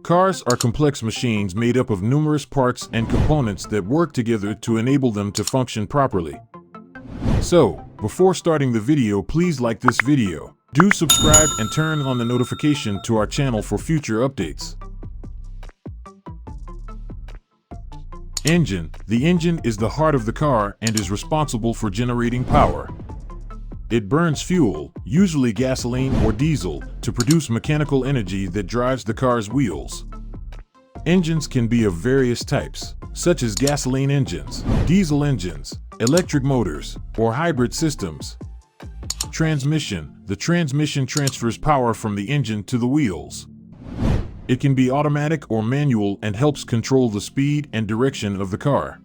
Cars are complex machines made up of numerous parts and components that work together to enable them to function properly. So, before starting the video, please like this video. Do subscribe and turn on the notification to our channel for future updates. Engine. The engine is the heart of the car and is responsible for generating power. It burns fuel, usually gasoline or diesel, to produce mechanical energy that drives the car's wheels. Engines can be of various types, such as gasoline engines, diesel engines, electric motors, or hybrid systems. Transmission. The transmission transfers power from the engine to the wheels. It can be automatic or manual and helps control the speed and direction of the car.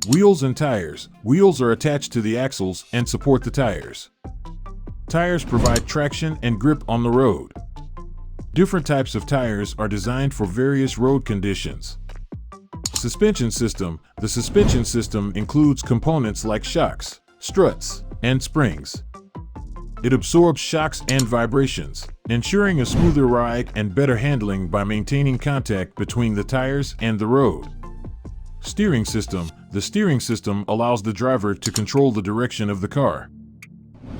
Wheels and tires. Wheels are attached to the axles and support the tires. Tires provide traction and grip on the road. Different types of tires are designed for various road conditions. Suspension system. The suspension system includes components like shocks, struts, and springs. It absorbs shocks and vibrations, ensuring a smoother ride and better handling by maintaining contact between the tires and the road. Steering system. The steering system allows the driver to control the direction of the car.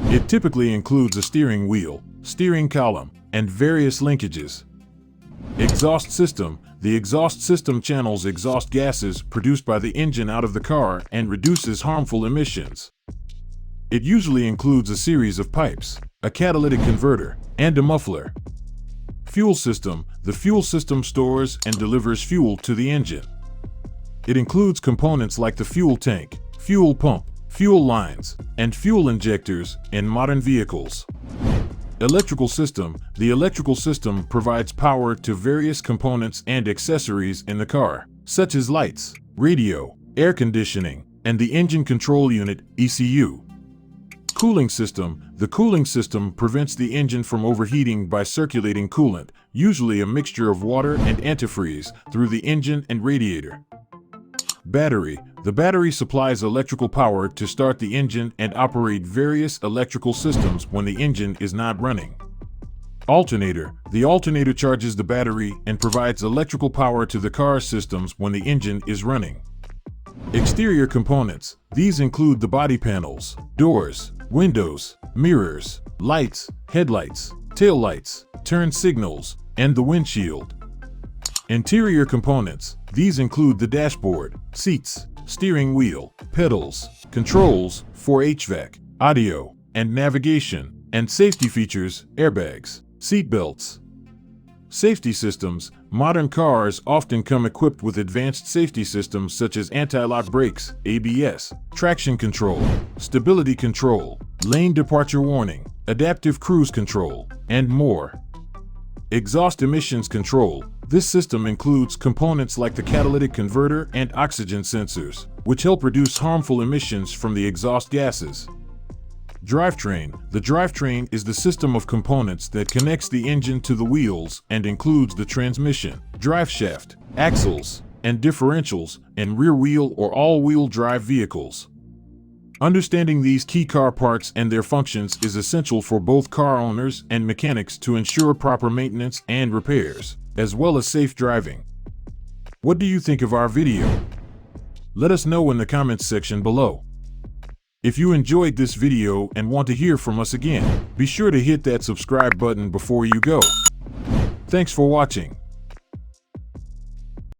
It typically includes a steering wheel, steering column, and various linkages. Exhaust system. The exhaust system channels exhaust gases produced by the engine out of the car and reduces harmful emissions. It usually includes a series of pipes, a catalytic converter, and a muffler. Fuel system. The fuel system stores and delivers fuel to the engine. It includes components like the fuel tank, fuel pump, fuel lines, and fuel injectors in modern vehicles. Electrical system. The electrical system provides power to various components and accessories in the car, such as lights, radio, air conditioning, and the engine control unit, ECU. Cooling system. The cooling system prevents the engine from overheating by circulating coolant, usually a mixture of water and antifreeze, through the engine and radiator. Battery. The battery supplies electrical power to start the engine and operate various electrical systems when the engine is not running. Alternator. The alternator charges the battery and provides electrical power to the car systems when the engine is running. Exterior components. These include the body panels, doors, windows, mirrors, lights, headlights, taillights, turn signals, and the windshield. Interior components. These include the dashboard, seats, steering wheel, pedals, controls for HVAC, audio, and navigation, and safety features, airbags, seat belts. Safety systems. Modern cars often come equipped with advanced safety systems such as anti-lock brakes, ABS, traction control, stability control, lane departure warning, adaptive cruise control, and more. Exhaust emissions control. This system includes components like the catalytic converter and oxygen sensors, which help reduce harmful emissions from the exhaust gases. Drivetrain. The drivetrain is the system of components that connects the engine to the wheels and includes the transmission, driveshaft, axles, and differentials in rear-wheel or all-wheel drive vehicles. Understanding these key car parts and their functions is essential for both car owners and mechanics to ensure proper maintenance and repairs, as well as safe driving. What do you think of our video? Let us know in the comments section below. If you enjoyed this video and want to hear from us again, be sure to hit that subscribe button before you go. Thanks for watching.